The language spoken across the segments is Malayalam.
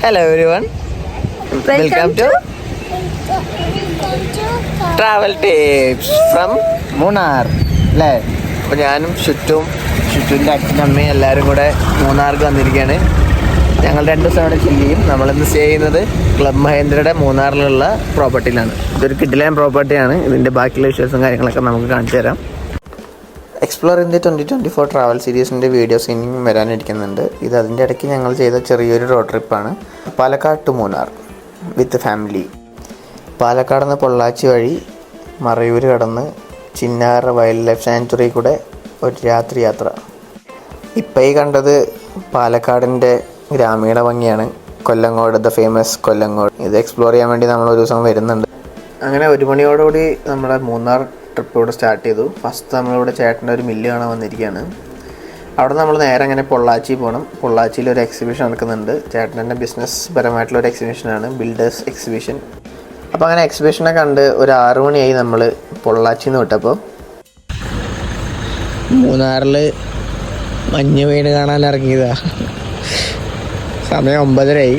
Hello everyone. Welcome to Travel Tips from Munnar. അല്ലേ? അപ്പോൾ ഞാനും ഷുറ്റുവിൻ്റെ അച്ഛനും അമ്മയും എല്ലാവരും കൂടെ മൂന്നാർക്ക് വന്നിരിക്കുകയാണ്. ഞങ്ങൾ 2 ദിവസം അവിടെ ചില്ല് ചെയ്യും. നമ്മളിന്ന് സ്റ്റേ ചെയ്യുന്നത് ക്ലബ് മഹേന്ദ്രയുടെ മൂന്നാറിലുള്ള പ്രോപ്പർട്ടിയിലാണ്. ഇതൊരു കിഡിലൻ പ്രോപ്പർട്ടിയാണ്. ഇതിൻ്റെ ബാക്കിയുള്ള വിഷ്വൽസും കാര്യങ്ങളൊക്കെ നമുക്ക് കാണിച്ചു തരാം. എക്സ്പ്ലോർ ഇന്ത്യ 2024 ട്രാവൽ സീരീസിൻ്റെ വീഡിയോസ് ഇനിയും വരാനിരിക്കുന്നുണ്ട്. ഇത് അതിൻ്റെ ഇടയ്ക്ക് ഞങ്ങൾ ചെയ്ത ചെറിയൊരു റോഡ് ട്രിപ്പാണ്. Palakkad to Munnar with family. Palakkad നിന്ന് പൊള്ളാച്ചി വഴി മറയൂർ കടന്ന് ചിന്നാർ വൈൽഡ് ലൈഫ് സാങ്ച്വറി കൂടെ ഒരു രാത്രി യാത്ര. ഇപ്പോൾ ഈ കണ്ടത് പാലക്കാടിൻ്റെ ഗ്രാമീണ ഭംഗിയാണ്. Kollengode, the famous Kollengode. ഇത് എക്സ്പ്ലോർ ചെയ്യാൻ വേണ്ടി നമ്മൾ ഒരു ദിവസം വരുന്നുണ്ട്. അങ്ങനെ 1 മണിയോടുകൂടി നമ്മുടെ മൂന്നാർ ട്രിപ്പ് ഇവിടെ സ്റ്റാർട്ട് ചെയ്തു. ഫസ്റ്റ് നമ്മളിവിടെ ചേട്ടൻ്റെ ഒരു മില്ല് കാണാൻ വന്നിരിക്കുകയാണ്. അവിടെ നമ്മൾ നേരെ അങ്ങനെ പൊള്ളാച്ചി പോകണം. പൊള്ളാച്ചിയിൽ ഒരു എക്സിബിഷൻ നടക്കുന്നുണ്ട്. ചേട്ടൻ്റെ ബിസിനസ് പരമായിട്ടുള്ളൊരു എക്സിബിഷനാണ്, ബിൽഡേഴ്സ് എക്സിബിഷൻ. അപ്പോൾ അങ്ങനെ എക്സിബിഷനെ കണ്ട് ഒരു 6 മണിയായി നമ്മൾ പൊള്ളാച്ചിയിൽ നിന്ന് വിട്ടപ്പോൾ. മൂന്നാറിൽ മഞ്ഞ് വീണ് കാണാൻ ഇറങ്ങിയതാ. സമയം 9:30ആയി.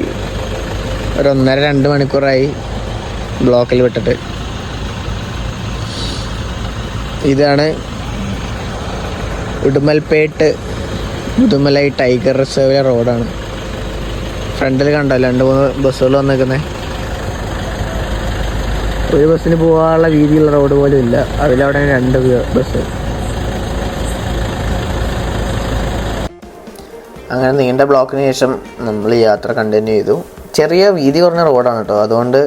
ഒരു 1.5-2 മണിക്കൂറായി ബ്ലോക്കിൽ വിട്ടിട്ട്. ഇതാണ് ഉടുമൽപേട്ട് മുതുമലൈ ടൈഗർ റിസർവ് റോഡാണ്. ഫ്രണ്ടിൽ കണ്ടോ 2-3 ബസ്സുകൾ വന്നിരിക്കുന്നത്. ഒരു ബസ്സിന് പോകാനുള്ള വീതിയുള്ള റോഡ് പോലും ഇല്ല. അതിലവിടെ 2 ബസ്. അങ്ങനെ നീണ്ട ബ്ലോക്കിന് ശേഷം നമ്മൾ യാത്ര കണ്ടിന്യൂ ചെയ്തു. ചെറിയ വീതി കുറഞ്ഞ റോഡാണ് കേട്ടോ. അതുകൊണ്ട്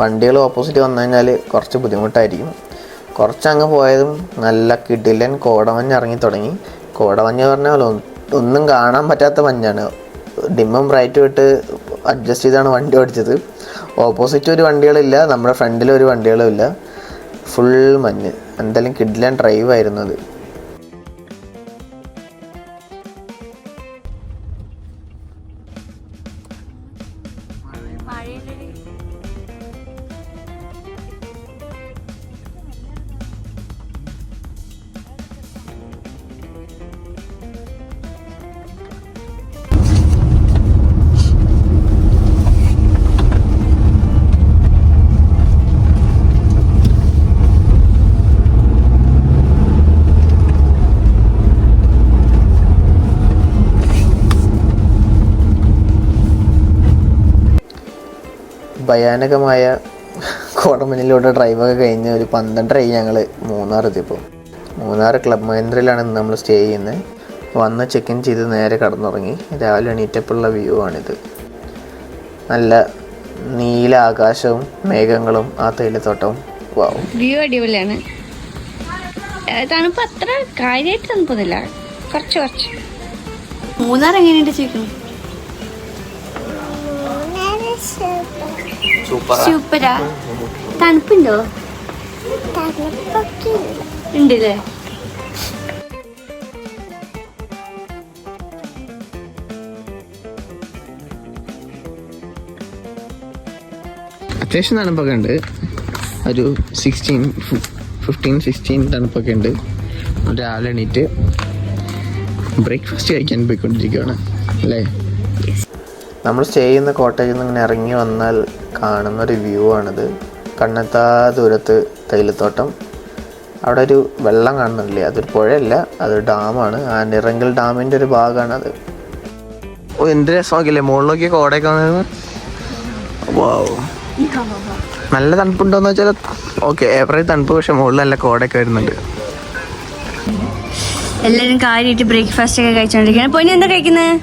വണ്ടികൾ ഓപ്പോസിറ്റ് വന്നു കഴിഞ്ഞാൽ കുറച്ച് ബുദ്ധിമുട്ടായിരിക്കും. കുറച്ചങ്ങ് പോയതും നല്ല കിടിലൻ കോടമഞ്ഞ് ഇറങ്ങി തുടങ്ങി. കോടമഞ്ഞ് പറഞ്ഞാൽ ഒന്നും കാണാൻ പറ്റാത്ത മഞ്ഞാണ്. ഡിമ്മും ബ്രൈറ്റും ഇട്ട് അഡ്ജസ്റ്റ് ചെയ്താണ് വണ്ടി ഓടിച്ചത്. ഓപ്പോസിറ്റ് ഒരു വണ്ടികളില്ല, നമ്മുടെ ഫ്രണ്ടിൽ ഒരു വണ്ടികളും ഇല്ല. ഫുൾ മഞ്ഞ്. എന്തായാലും കിടിലൻ ഡ്രൈവ് ആയിരുന്നു അത്. ഭയാനകമായ കോടമഞ്ഞിലൂടെ ഡ്രൈവൊക്കെ കഴിഞ്ഞ് ഒരു 12:30 ഞങ്ങൾ മൂന്നാർ എത്തിയപ്പോൾ. മൂന്നാർ ക്ലബ് മഹേന്ദ്രയിലാണ് ഇന്ന് നമ്മൾ സ്റ്റേ ചെയ്യുന്നത്. വന്ന് ചെക്ക് ഇൻ ചെയ്ത് നേരെ കടന്നുറങ്ങി. രാവിലെ എണീറ്റപ്പോഴുള്ള വ്യൂ ആണിത്. നല്ല നീല ആകാശവും മേഘങ്ങളും ആ തേയിലത്തോട്ടവും. വാവ്, വ്യൂ അടിപൊളിയാണ്. തണുപ്പ് അത്ര കാര്യമായിട്ട് തണുപ്പൊന്നുമില്ല, കുറച്ച്. മൂന്നാർ എങ്ങനെയുണ്ട് ചോദിക്കണം? സൂപ്പറാ. തണുപ്പുണ്ടോ? ഉണ്ടല്ലേ. അത്യാവശ്യം തണുപ്പൊക്കെ ഉണ്ട്. ഒരു 15-16 തണുപ്പൊക്കെ ഉണ്ട്. രാവിലെ എണീറ്റ് ബ്രേക്ക്ഫാസ്റ്റ് കഴിക്കാൻ പോയിക്കൊണ്ടിരിക്കുകയാണ് അല്ലേ. നമ്മൾ സ്റ്റേ ചെയ്യുന്ന കോട്ടേജിൽ നിന്ന് ഇങ്ങനെ ഇറങ്ങി വന്നാൽ കാണുന്നൊരു വ്യൂ ആണിത്. കണ്ണെത്താ ദൂരത്ത് തേയിലത്തോട്ടം. അവിടെ ഒരു വെള്ളം കാണുന്നില്ലേ, അതൊരു പുഴയല്ല, അതൊരു ഡാമാണ്. ആ നിറങ്കൽ ഡാമിൻ്റെ ഒരു ഭാഗമാണത്. ഓ, എന്ത് രസമാക്കില്ലേ മുകളിലൊക്കെ കോടയൊക്കെ വന്നത്. വാവ്, നല്ല തണുപ്പുണ്ടോയെന്ന് വെച്ചാൽ ഓക്കെ, ഏപ്രിൽ തണുപ്പ്, പക്ഷെ മുകളിൽ നല്ല കോടയൊക്കെ വരുന്നുണ്ട്. എല്ലാവരും കാര്യമായിട്ട് ബ്രേക്ക്ഫാസ്റ്റ് ഒക്കെ കഴിച്ചോണ്ടിരിക്കുകയാണ്. പൊന്നി എന്താ കഴിക്കുന്നത്?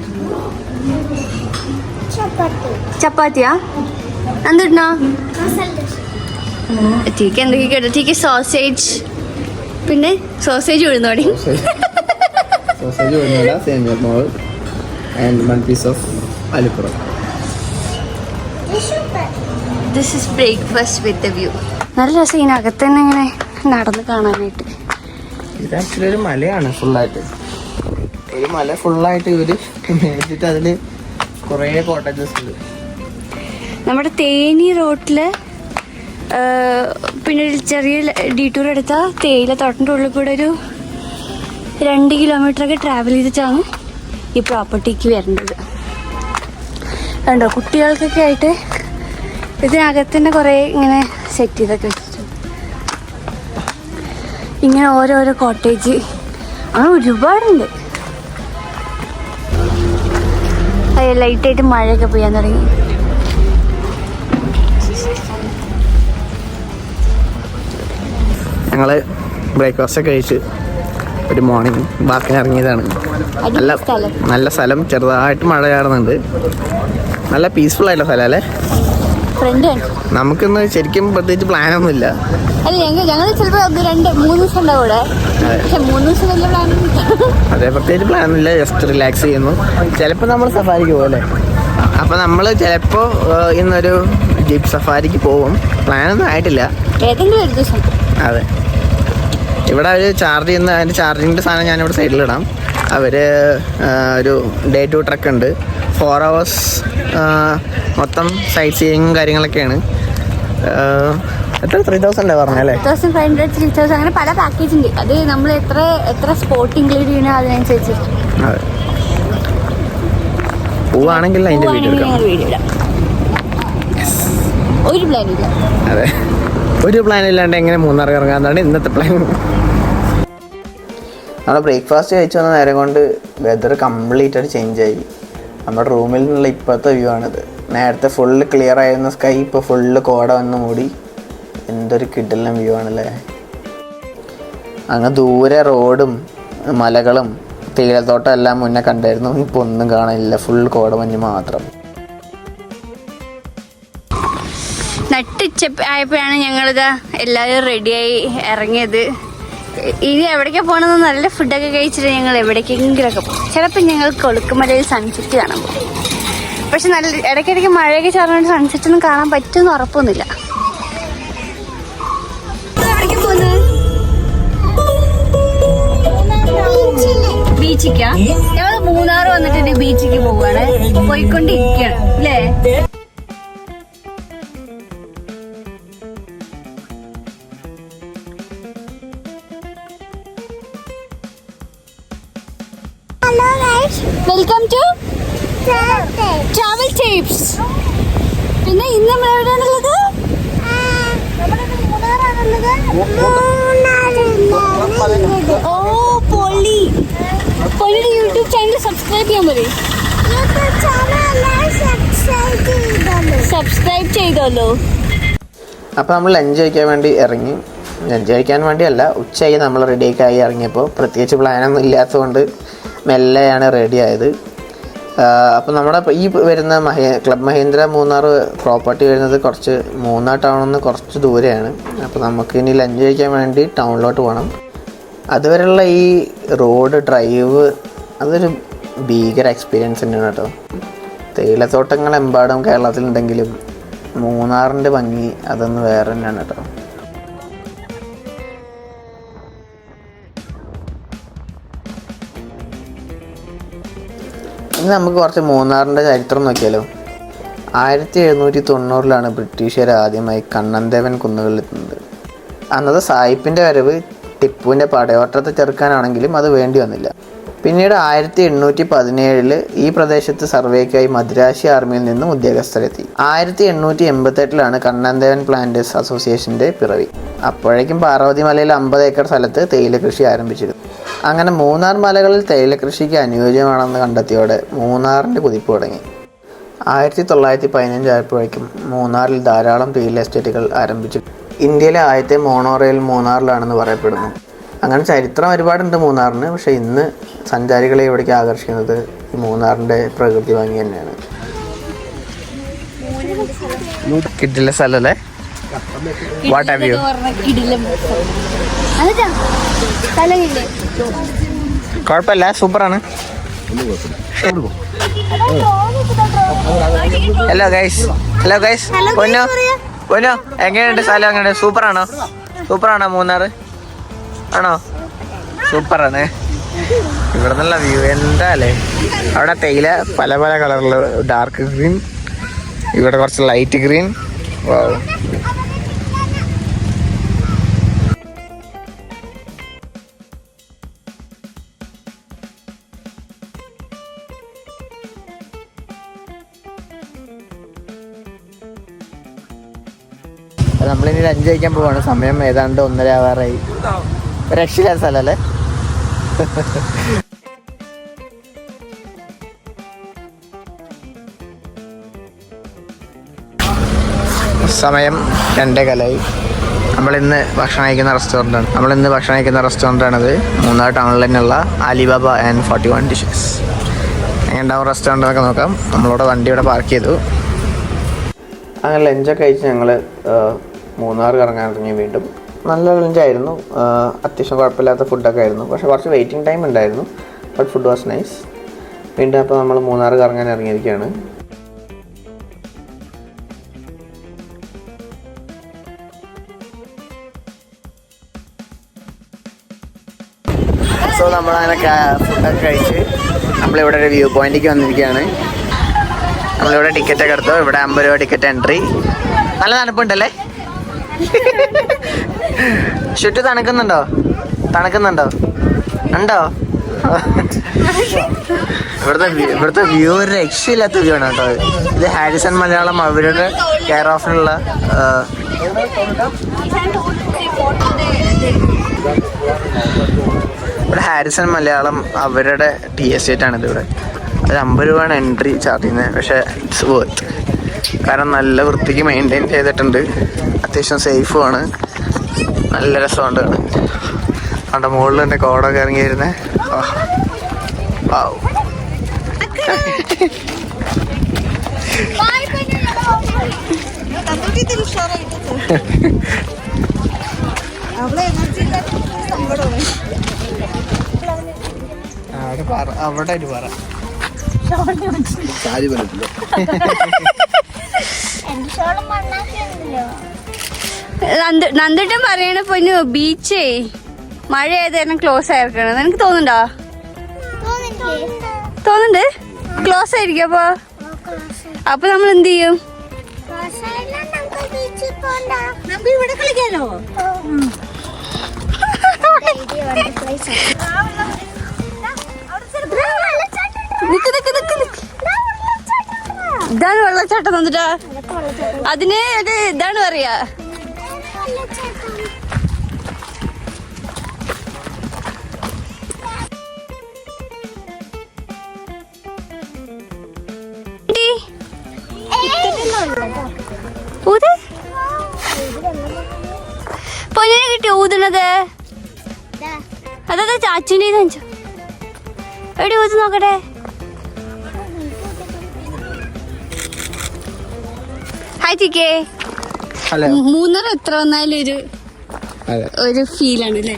ചപ്പാത്തിയാ? എന്തിടണോ? ടീക്ക് എന്തൊക്കെ കേട്ടോ? ടീക്ക് സോസേജ്, പിന്നെ സോസേജ് ഉഴുന്നോടി, this is breakfast with the view. നല്ല രസം ഇതിനകത്ത് തന്നെ ഇങ്ങനെ നടന്ന് കാണാനായിട്ട്. ഇത് ആക്ച്വലി ഒരു മലയാണ് ഫുള്ളായിട്ട്. ഒരു മല ഫുള്ളായിട്ട് ഇവര് മേടിച്ചിട്ട് അതില് കുറേ കോട്ടേജസ് ഉണ്ട്. നമ്മുടെ തേനി റോട്ടില് പിന്നെ ഒരു ചെറിയ ഡീറ്റൂർ എടുത്താൽ തേയില തോട്ടൻ്റെ ഉള്ളിൽ കൂടെ ഒരു 2 കിലോമീറ്ററൊക്കെ ട്രാവൽ ചെയ്തിട്ടാണ് ഈ പ്രോപ്പർട്ടിക്ക് വരേണ്ടത്. കണ്ടോ കുട്ടികൾക്കൊക്കെ ആയിട്ട് ഇതിനകത്ത് തന്നെ കുറേ ഇങ്ങനെ സെറ്റ് ചെയ്തൊക്കെ വെച്ചിട്ടുണ്ട്. ഇങ്ങനെ ഓരോരോ കോട്ടേജ് അങ്ങനെ ഒരുപാടുണ്ട്. ലൈറ്റായിട്ട് മഴയൊക്കെ പെയ്യാൻ തുടങ്ങി. ഞങ്ങൾ ബ്രേക്ക്ഫാസ്റ്റ് ഒക്കെ കഴിച്ച് ഒരു മോർണിംഗ് വാക്കിന് ഇറങ്ങിയതാണ്. നല്ല സ്ഥലം, ചെറുതായിട്ട് മഴ ചാറുന്നുണ്ട്. നല്ല പീസ്ഫുൾ ആയിട്ടുള്ള സ്ഥലം അല്ലേ? നമുക്കിന്ന് ശരിക്കും പ്രത്യേകിച്ച് പ്ലാനൊന്നും ഇല്ല. ഞങ്ങൾ ചിലപ്പോൾ 2-3 ദിവസം ഉണ്ടാവും ഇവിടെ. പക്ഷെ 3 ദിവസം വലിയ പ്ലാനൊന്നും. അതെ, പ്രത്യേകിച്ച് പ്ലാനില്ല, ജസ്റ്റ് റിലാക്സ് ചെയ്യുന്നു. ചിലപ്പോൾ നമ്മൾ സഫാരിക്ക് പോകും അല്ലേ? അപ്പോൾ നമ്മൾ ചിലപ്പോൾ ഇന്നൊരു ജീപ്പ് സഫാരിക്ക് പോകും. പ്ലാനൊന്നും ആയിട്ടില്ല. ഏതെങ്കിലും ഒരു ദിവസം. അതെ, ഇവിടെ അവർ ചാർജ് ചെയ്യുന്ന അതിൻ്റെ ചാർജിങ്ങിൻ്റെ സാധനം ഞാനിവിടെ സൈഡിലിടാം. അവർ ഒരു Day 2 ട്രക്ക് ഉണ്ട്. 4 hours മൊത്തം സൈറ്റ് സീയിങ്ങും കാര്യങ്ങളൊക്കെയാണ്. എത്ര 3000 പറഞ്ഞല്ലേ? 2500, 3000 അങ്ങനെ പല പാക്കേജ് ഉണ്ട്. അത് നമ്മൾ എത്ര സ്പോട്ട് ഇൻക്ലൂഡ് ചെയ്യണോ അതിനനുസരിച്ച്. അതെ, പോവാണെങ്കിൽ അതിൻ്റെ വീഡിയോ ഇടാം. ഒരു പ്ലാനില്ല. അതെ, ഒരു പ്ലാൻ ഇല്ലാണ്ട് എങ്ങനെ മൂന്നാർ ഇറങ്ങാന്നാണ് ഇന്നത്തെ പ്ലാൻ. നമ്മൾ ബ്രേക്ക്ഫാസ്റ്റ് കഴിച്ചു വന്ന നേരം കൊണ്ട് വെതർ കംപ്ലീറ്റ് ആയിട്ട് ചേഞ്ച് ആയി. നമ്മുടെ റൂമിൽ നിന്നുള്ള ഇപ്പോഴത്തെ വ്യൂ ആണിത്. നേരത്തെ ഫുള്ള് ക്ലിയർ ആയിരുന്ന സ്കൈ ഇപ്പോൾ ഫുള്ള് കോട വന്ന് മൂടി. എന്തൊരു കിടിലൻ വ്യൂ ആണല്ലേ. അങ്ങ് ദൂരെ റോഡും മലകളും തേയിലത്തോട്ടം എല്ലാം മുന്നേ കണ്ടായിരുന്നു. ഇപ്പോൾ ഒന്നും കാണാനില്ല, ഫുൾ കോട മഞ്ഞ് മാത്രം. നട്ടുച്ച ആയപ്പോഴാണ് ഞങ്ങളിതാ എല്ലാവരും റെഡിയായി ഇറങ്ങിയത്. ഇനി എവിടേക്കാണ് പോകണമെന്ന് നല്ല ഫുഡൊക്കെ കഴിച്ചിട്ട് ഞങ്ങൾ എവിടേക്കെങ്കിലൊക്കെ പോകും. ചിലപ്പോൾ ഞങ്ങൾ കൊളുക്കുമലയിൽ സൺസെറ്റ് കാണാൻ പോകും. പക്ഷെ നല്ല ഇടയ്ക്കിടയ്ക്ക് മഴയൊക്കെ ചേർന്നുകൊണ്ട് സൺസെറ്റ് ഒന്നും കാണാൻ പറ്റുമെന്ന് ഉറപ്പൊന്നുമില്ല. ബീച്ചിക്കാ ഞങ്ങൾ മൂന്നാർ വന്നിട്ട് ബീച്ചിക്ക് പോവുകയാണ്. പോയിക്കൊണ്ടിരിക്കുകയാണ് അല്ലേ? Welcome to travel tips. പിന്നെ ഇന്ന് നമ്മൾ എവിടെയാണുള്ളത്? ഓ പൊളി. പൊളിയുടെ യൂട്യൂബ് ചാനൽ സബ്സ്ക്രൈബ് ചെയ്യാൻ മതി. സബ്സ്ക്രൈബ് ചെയ്തോളൂ. അപ്പോൾ നമ്മൾ ലഞ്ച് കഴിക്കാൻ വേണ്ടി ഇറങ്ങി. ലഞ്ച് കഴിക്കാൻ വേണ്ടിയല്ല, ഉച്ചയായി നമ്മൾ റെഡിയൊക്കെ ആയി ഇറങ്ങിയപ്പോൾ. പ്രത്യേകിച്ച് പ്ലാനൊന്നും ഇല്ലാത്തതുകൊണ്ട് മെല്ലെയാണ് റെഡി ആയത്. അപ്പോൾ നമ്മുടെ ഈ വരുന്ന ക്ലബ് മഹീന്ദ്ര മൂന്നാർ പ്രോപ്പർട്ടി വരുന്നത് കുറച്ച് മൂന്നാർ ടൗണിൽ നിന്ന് കുറച്ച് ദൂരെയാണ്. അപ്പോൾ നമുക്ക് ഇനി ലഞ്ച് കഴിക്കാൻ വേണ്ടി ടൗണിലോട്ട് പോകണം. അതുവരെയുള്ള ഈ റോഡ് ഡ്രൈവ് അതൊരു ഭീകര എക്സ്പീരിയൻസ് തന്നെയാണ് കേട്ടോ. തേയിലത്തോട്ടങ്ങളെമ്പാടും കേരളത്തിലുണ്ടെങ്കിലും മൂന്നാറിൻ്റെ ഭംഗി അതൊന്ന് വേറെ തന്നെയാണ് കേട്ടോ. ഇനി നമുക്ക് കുറച്ച് മൂന്നാറിൻ്റെ ചരിത്രം നോക്കിയാലോ. 1790 ബ്രിട്ടീഷുകാർ ആദ്യമായി കണ്ണൻദേവൻ കുന്നുകളിലെത്തുന്നത്. അന്നത്തെ സായിപ്പിൻ്റെ വരവ് ടിപ്പുവിൻ്റെ പടയോട്ടത്തെ ചെറുക്കാനാണെങ്കിലും അത് വേണ്ടി വന്നില്ല. പിന്നീട് 1817 ഈ പ്രദേശത്ത് സർവേക്കായി മദ്രാശി ആർമിയിൽ നിന്നും ഉദ്യോഗസ്ഥരെത്തി. 1888 കണ്ണൻദേവൻ പ്ലാന്റേഴ്സ് അസോസിയേഷൻ്റെ പിറവി. അപ്പോഴേക്കും പാർവതി മലയിൽ 50 ഏക്കർ സ്ഥലത്ത് തേയില കൃഷി ആരംഭിച്ചിരുന്നു. അങ്ങനെ മൂന്നാർ മലകളിൽ തേയില കൃഷിക്ക് അനുയോജ്യമാണെന്ന് കണ്ടെത്തിയോടെ മൂന്നാറിൻ്റെ കുതിപ്പ് തുടങ്ങി. 1915 ആയപ്പോഴേക്കും മൂന്നാറിൽ ധാരാളം തേയില എസ്റ്റേറ്റുകൾ ആരംഭിച്ചു. ഇന്ത്യയിലെ ആദ്യത്തെ മോണോറെയിൽ മൂന്നാറിലാണെന്ന് പറയപ്പെടുന്നു. അങ്ങനെ ചരിത്രം ഒരുപാടുണ്ട് മൂന്നാറിന്. പക്ഷേ ഇന്ന് സഞ്ചാരികളെ ഇവിടേക്ക് ആകർഷിക്കുന്നത് ഈ മൂന്നാറിൻ്റെ പ്രകൃതി ഭംഗി തന്നെയാണ്. കിട്ടില്ല സ്ഥലല്ലേ? What have you? കുഴപ്പമില്ല, സൂപ്പറാണ്. ഹലോ ഗൈസ്, പൊന്നോ പൊന്നോ, എങ്ങനെയുണ്ട് സ്ഥലം? എങ്ങനെയുണ്ട്? സൂപ്പറാണോ മൂന്നാർ? ആണോ? സൂപ്പറാണ്. ഇവിടെ നിന്നുള്ള വ്യൂ എന്താ അല്ലേ. അവിടെ തേയില പല പല കളറിൽ, ഡാർക്ക് ഗ്രീൻ, ഇവിടെ കുറച്ച് ലൈറ്റ് ഗ്രീൻ. വാവ്. നമ്മളിനി ലഞ്ച് കഴിക്കാൻ പോവാണ്. സമയം ഏതാണ്ട് 1:30 ആവാറായി. രക്ഷയില്ലാത്ത സ്ഥലമല്ലേ. സമയം 2:15. നമ്മളിന്ന് ഭക്ഷണം കഴിക്കുന്ന റെസ്റ്റോറൻ്റാണിത്. മൂന്നാർ ടൗണിൽ തന്നെയുള്ള അലിബാബ ആൻഡ് 41 ഡിഷസ്. എങ്ങനെ ഉണ്ടാവും റെസ്റ്റോറൻ്റ് എന്നൊക്കെ നോക്കാം. നമ്മളിവിടെ വണ്ടി ഇവിടെ പാർക്ക് ചെയ്തു. അങ്ങനെ ലഞ്ചൊക്കെ കഴിച്ച് ഞങ്ങൾ മൂന്നാർ കറങ്ങാൻ ഇറങ്ങി. വീണ്ടും നല്ല ലഞ്ചായിരുന്നു. അത്യാവശ്യം കുഴപ്പമില്ലാത്ത ഫുഡൊക്കെ ആയിരുന്നു. പക്ഷേ കുറച്ച് വെയിറ്റിംഗ് ടൈം ഉണ്ടായിരുന്നു. But food was nice. വീണ്ടും അപ്പോൾ നമ്മൾ മൂന്നാർ കറങ്ങാൻ ഇറങ്ങിയിരിക്കുകയാണ്. സോ നമ്മളങ്ങനെ ഫുഡൊക്കെ കഴിച്ച് നമ്മളിവിടെ ഒരു വ്യൂ പോയിന്റിലേക്ക് വന്നിരിക്കുകയാണ്. നമ്മളിവിടെ ടിക്കറ്റൊക്കെ എടുത്തു. ഇവിടെ 50 രൂപ ടിക്കറ്റ് എൻട്രി. നല്ല തണുപ്പുണ്ടല്ലേ. ചുറ്റും തണുക്കുന്നുണ്ടോ ഉണ്ടോ? ഇവിടുത്തെ വ്യൂ ഒരു രക്ഷയില്ലാത്ത വ്യൂ ആണ് കേട്ടോ. ഇത് ഹാരിസൺ മലയാളം അവരുടെ കെയർ ഓഫിനുള്ള ഇവിടെ ഹാരിസൺ മലയാളം അവരുടെ ടി എസ്റ്റേറ്റ് ആണ്. ഇതിവിടെ അത് 50 രൂപയാണ് എൻട്രി ചാർജ് ചെയ്യുന്നത്. പക്ഷേ ഇറ്റ്സ് വർത്ത്. കാരണം നല്ല വൃത്തിക്ക് മെയിൻറ്റെയിൻ ചെയ്തിട്ടുണ്ട്. അത്യാവശ്യം സേഫുമാണ്. നല്ല രസമുണ്ട്. അവിടെ മുകളിൽ എൻ്റെ കോടൊക്കെ ഇറങ്ങി വരുന്നത്. അവിടെ ഒരു പറ നന്ദിട്ടും പറയണ പൊന്നു ബീച്ചേ മഴ ആയതായിരുന്നു ക്ലോസ് ആയിരിക്കണം. നിനക്ക് തോന്നുന്നുണ്ടോ? തോന്നുന്നുണ്ട് ക്ലോസ് ആയിരിക്കും. അപ്പൊ നമ്മൾ എന്ത് ചെയ്യും? ഇവിടെ കളിക്കാനോ? ഇതാണ് വെള്ളച്ചാട്ടം. തന്നിട്ടാ അതിന് ഒരു ഇതാണ് പറയാ. പൊന്നിനെ കിട്ടി ഊതുന്നത്. അതാ ചാച്ചുൻ്റെ എവിടെ ഊത് നോക്കട്ടെ. ഹായ് ചിക്കേ. മൂന്നര എത്ര വന്നാലും ഒരു ഫീലാണ് അല്ലേ?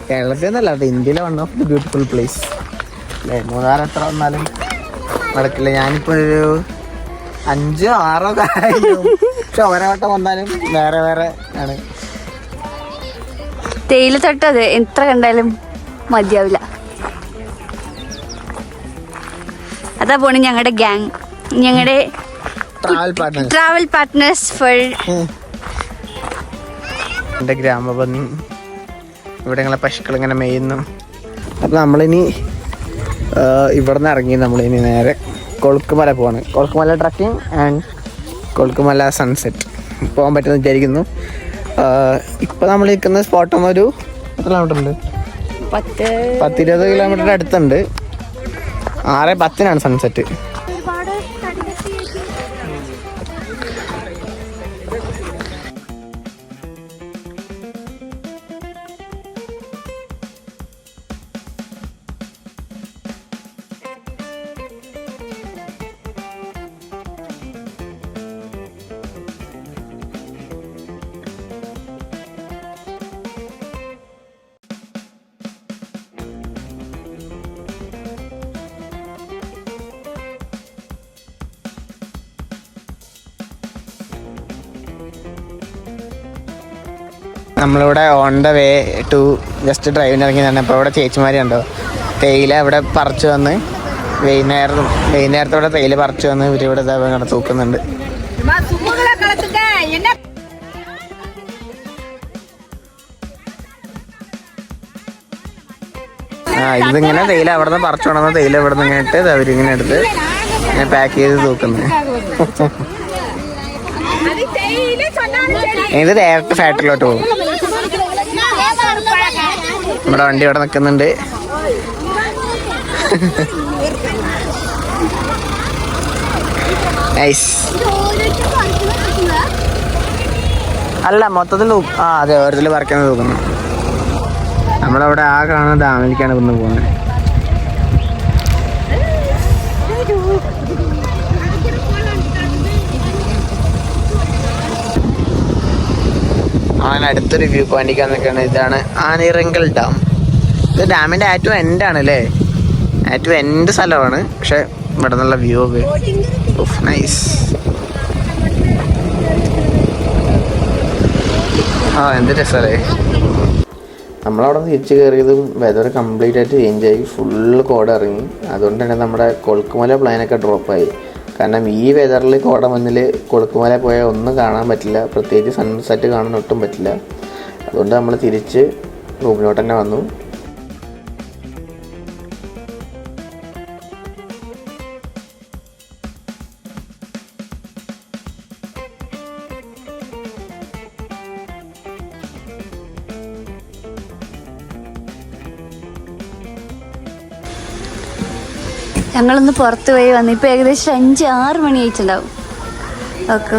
കേരളത്തിലെന്നല്ല ഇന്ത്യയിലെ one of the beautiful place അല്ലേ. മൂന്നാർ എത്ര വന്നാലും നടക്കില്ല. ഞാനിപ്പോൾ ഒരു 5-6 കാര്യം. പക്ഷെ ഓരോ വട്ടം വന്നാലും വേറെ ആണ്. തേയില തൊട്ടത് എത്ര കണ്ടാലും മതിയാവില്ല. അതാ പോണി ഞങ്ങളുടെ ഗ്യാങ്, ഞങ്ങളുടെ ട്രാവൽ പാർട്ട്നേഴ്സ് ഫോർ എൻ്റെ ഗ്രാമഭംഗി. ഇവിടെ ഞങ്ങളെ പശുക്കൾ ഇങ്ങനെ മെയ്യുന്നു. അപ്പോൾ നമ്മളിനി ഇവിടെ നിന്ന് ഇറങ്ങി നമ്മളിനി നേരെ കൊളുക്കുമല പോവാണ്. Kolukkumalai trekking and Kolukkumalai sunset പോകാൻ പറ്റുമെന്ന് വിചാരിക്കുന്നു. ഇപ്പോൾ നമ്മൾ നിൽക്കുന്ന സ്പോട്ടും ഒരു എത്ര കിലോമീറ്റർ ഉണ്ട്? 10-20 കിലോമീറ്ററിൻ്റെ അടുത്തുണ്ട്. 6:10 സൺസെറ്റ്. നമ്മളിവിടെ on the way to just ഡ്രൈവിന് ഇറങ്ങിയതാണ്. അപ്പോൾ ഇവിടെ ചേച്ചിമാരുണ്ടോ തേയില ഇവിടെ പറിച്ചു വന്ന് വൈകുന്നേരത്തോടെ തേയില പറിച്ചു വന്ന് ഇവരിവിടെ ഇങ്ങനെ തൂക്കുന്നുണ്ട്. ഇതിങ്ങനെ തേയില അവിടെ നിന്ന് പറിച്ചു കൊണ്ടുവന്ന തേയില ഇവിടെ നിന്ന് ഇങ്ങനെ ഇട്ട് അവരിങ്ങനെ എടുത്ത് ഇങ്ങനെ പാക്ക് ചെയ്ത് തൂക്കുന്നത്. ഇത് ഡയറക്റ്റ് ഫാക്ടറിയിലോട്ട് പോകും. നമ്മുടെ വണ്ടി ഇവിടെ നിൽക്കുന്നുണ്ട്. നൈസ്. അല്ല മൊത്തത്തിൽ അതെ ഓരോരുത്തർ പറക്കുന്നത് നോക്കുന്നു. നമ്മളവിടെ ആ കാണുന്ന ഡാമിലേക്കാണ് ഇന്ന് പോകുന്നത്. അങ്ങനെ അടുത്തൊരു വ്യൂ പോയിന്റിക്കാൻ നിൽക്കുകയാണ്. ഇതാണ് ആനിറങ്കൽ ഡാം. ഇത് ഡാമിൻ്റെ ഏറ്റവും എൻഡാണ് അല്ലേ, ഏറ്റവും എൻഡ് സ്ഥലമാണ്. പക്ഷെ ഇവിടെ നിന്നുള്ള വ്യൂ ഒക്കെ നൈസ്. എന്ത് രസമല്ലേ. നമ്മളവിടെ തിരിച്ച് കയറിയതും വെതർ കംപ്ലീറ്റ് ആയിട്ട് ചേഞ്ചായി, ഫുള്ള് കോട ഇറങ്ങി. അതുകൊണ്ട് തന്നെ നമ്മുടെ കൊളുക്കുമല പ്ലാനൊക്കെ ഡ്രോപ്പായി. കാരണം ഈ വെതറിൽ കോടമഞ്ഞിൽ കൊളുക്കുമല പോയാൽ ഒന്നും കാണാൻ പറ്റില്ല, പ്രത്യേകിച്ച് സൺസെറ്റ് കാണാൻ ഒട്ടും പറ്റില്ല. അതുകൊണ്ട് നമ്മൾ തിരിച്ച് റൂമിലോട്ട് തന്നെ വന്നു. ഞങ്ങളൊന്ന് പുറത്ത് പോയി വന്നു. ഇപ്പൊ ഏകദേശം 5-6 മണി ആയിട്ടുണ്ടാവും. ഓക്കെ,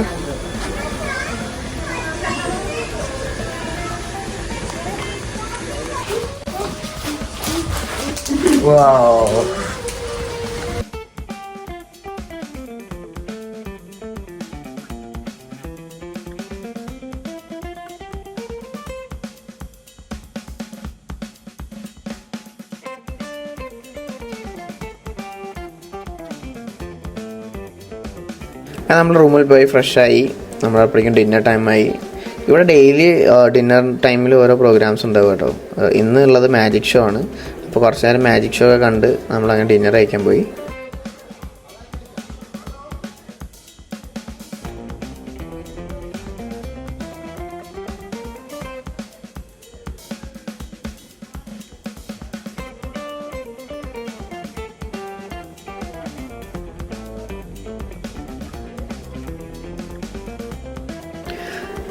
നമ്മൾ റൂമിൽ പോയി ഫ്രഷായി. നമ്മളപ്പോഴേക്കും ഡിന്നർ ടൈമായി. ഇവിടെ ഡെയിലി ഡിന്നർ ടൈമിൽ ഓരോ പ്രോഗ്രാംസ് ഉണ്ടാവും കേട്ടോ. ഇന്ന് ഉള്ളത് മാജിക് ഷോ ആണ്. അപ്പോൾ കുറച്ച് നേരം മാജിക് ഷോ ഒക്കെ കണ്ട് നമ്മളങ്ങനെ ഡിന്നർ കഴിക്കാൻ പോയി.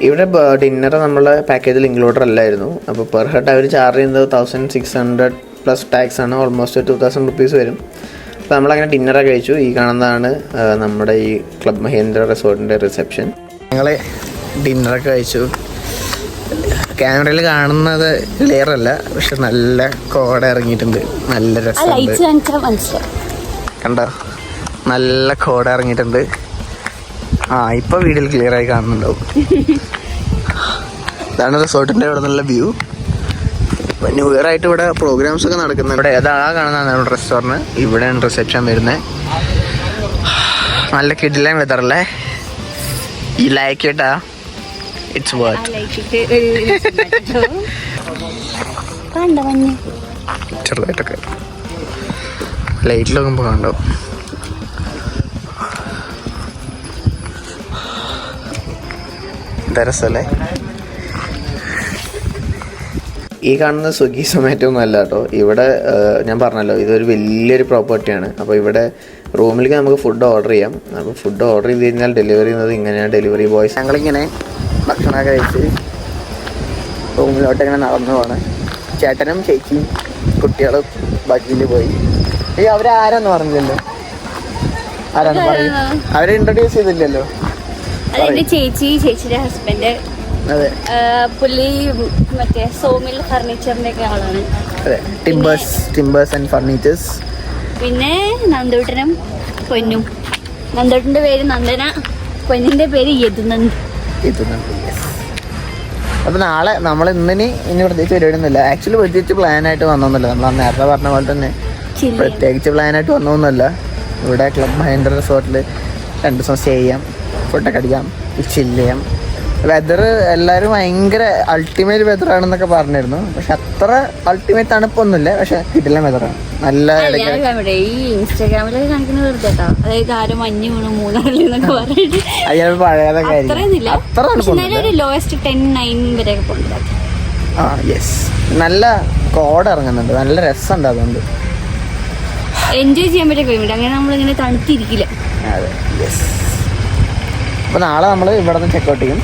ഇവിടെ ഡിന്നർ നമ്മളെ പാക്കേജിൽ ഇൻക്ലൂഡഡ് അല്ലായിരുന്നു. അപ്പോൾ പെർ ഹെഡ് അവർ ചാർജ് ചെയ്യുന്നത് 1600 പ്ലസ് ടാക്സ് ആണ്. ഓൾമോസ്റ്റ് 2000 റുപ്പീസ് വരും. അപ്പോൾ നമ്മളങ്ങനെ ഡിന്നറൊക്കെ കഴിച്ചു. ഈ കാണുന്നതാണ് നമ്മുടെ ഈ ക്ലബ് മഹേന്ദ്ര റിസോർട്ടിൻ്റെ റിസപ്ഷൻ. ഞങ്ങൾ ഡിന്നറൊക്കെ കഴിച്ചു. ക്യാമറയിൽ കാണുന്നത് ക്ലിയർ അല്ല, പക്ഷെ നല്ല കോട ഇറങ്ങിയിട്ടുണ്ട്. നല്ല രസമുണ്ട്. കണ്ടോ, നല്ല കോട ഇറങ്ങിയിട്ടുണ്ട്. ഇപ്പോൾ വീഡിയോയിൽ ക്ലിയർ ആയി കാണുന്നുണ്ടാവും. ഇതാണ് റിസോർട്ടിൻ്റെ ഇവിടെ നല്ല വ്യൂ. ന്യൂ ഇയർ ആയിട്ട് ഇവിടെ പ്രോഗ്രാംസ് ഒക്കെ നടക്കുന്നത്. ഇവിടെ ഏതാ കാണുന്നതാണ് നമ്മുടെ റെസ്റ്റോറൻറ്റ്. ഇവിടെയാണ് റിസപ്ഷൻ വരുന്നത്. നല്ല കിടിലൻ വെതറല്ലേ. ഈ ലൈക്ക് ഇട്ടാ ഇറ്റ്സ് വർത്ത്. ചെറുതായിട്ടൊക്കെ ലൈറ്റിൽ നോക്കുമ്പോൾ കണ്ടോ. രസമല്ലേ. ഈ കാണുന്ന സ്വിഗ്ഗി സൊമാറ്റോ ഒന്നും അല്ല കേട്ടോ. ഇവിടെ ഞാൻ പറഞ്ഞല്ലോ ഇതൊരു വലിയൊരു പ്രോപ്പർട്ടിയാണ്. അപ്പോൾ ഇവിടെ റൂമിലേക്ക് നമുക്ക് ഫുഡ് ഓർഡർ ചെയ്യാം. അപ്പോൾ ഫുഡ് ഓർഡർ ചെയ്ത് കഴിഞ്ഞാൽ ഡെലിവറി ചെയ്യുന്നത് ഇങ്ങനെയാണ്. ഡെലിവറി ബോയ്സ് ഞങ്ങളിങ്ങനെ ഭക്ഷണമൊക്കെ കഴിച്ച് റൂമിലോട്ട് ഇങ്ങനെ നടന്നു പോകണം. ചേട്ടനും ചേച്ചിയും കുട്ടികളും ബഗ്ഗിൽ പോയി. അവരാരാന്ന് പറഞ്ഞില്ലല്ലോ. ആരാണ് പറയും, അവരെ ഇൻട്രൊഡ്യൂസ് ചെയ്തില്ലല്ലോ. അതെന്റെ ചേച്ചിയുടെ ഹസ്ബൻഡ്. അതെ, പുള്ളി മറ്റേ സോമിൽ ഫർണിച്ചറിന്റെ ഒക്കെ ആളാണ്. അതെ, ടിമ്പേഴ്സ് ആൻഡ് ഫർണിച്ചേഴ്സ്. പിന്നെ നന്ദൂട്ടനും പൊന്നും. നന്ദൂട്ടന്റെ പേര് നന്ദന, പൊന്നിന്റെ പേര് യദുനന്ദ്. അപ്പോൾ നാളെ നമ്മൾ ഇനി പ്രത്യേകിച്ച് പരിപാടിയൊന്നുമില്ല. ആക്ച്വലി പ്രത്യേകിച്ച് പ്ലാനായിട്ട് വന്നൊന്നുമില്ല. നമ്മൾ നേരത്തെ പറഞ്ഞ പോലെ തന്നെ പ്രത്യേകിച്ച് പ്ലാനായിട്ട് വന്നൊന്നുമല്ല. ഇവിടെ ക്ലബ് മഹേന്ദ്ര റിസോർട്ടിൽ 2 ദിവസം സ്റ്റേ ചെയ്യാം, ഫുഡൊക്കെ അടിക്കാം, ചില്ല് ചെയ്യാം. വെതർ എല്ലാവരും ഭയങ്കര അൾട്ടിമേറ്റ് വെതറാണെന്നൊക്കെ പറഞ്ഞിരുന്നു. പക്ഷെ അത്ര അൾട്ടിമേറ്റ് തണുപ്പൊന്നുമില്ല. പക്ഷെ കിട്ടില്ല വെതറാണ്. നല്ല ഈ ഇൻസ്റ്റാഗ്രാമിലൊക്കെ കാണിക്കുന്ന വെറുതെ അതായത് ആരും മഞ്ഞ് വീണു മൂന്നാറിൽ എന്നൊക്കെ പറഞ്ഞിട്ട് അയാൾ പഴയതൊക്കെ ലോവസ്റ്റ് 10-9 വരെയൊക്കെ പോകുന്നുണ്ട്. യെസ്, നല്ല കോട ഇറങ്ങുന്നുണ്ട്, നല്ല രസമുണ്ട്. അതുകൊണ്ട് എൻജോയ് ചെയ്യാൻ പറ്റിയ ക്ലൈമറ്റ്. അങ്ങനെ നമ്മളിങ്ങനെ തണുത്തിരിക്കില്ല. അതെ, യെസ്. അപ്പോൾ നാളെ നമ്മൾ ഇവിടെ നിന്ന് ചെക്കൗട്ട് ചെയ്യും.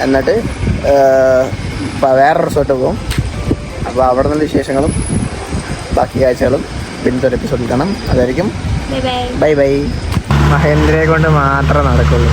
എന്നിട്ട് വേറെ റിസോർട്ട് പോകും. അപ്പോൾ അവിടെ നിന്നുള്ള വിശേഷങ്ങളും ബാക്കി കാഴ്ചകളും പിന്നത്തെ ഒരു എപ്പിസോഡിൽ കാണാം. അതായിരിക്കും ബൈ ബൈ. മഹേന്ദ്രയെ കൊണ്ട് മാത്രമേ നടക്കുള്ളൂ.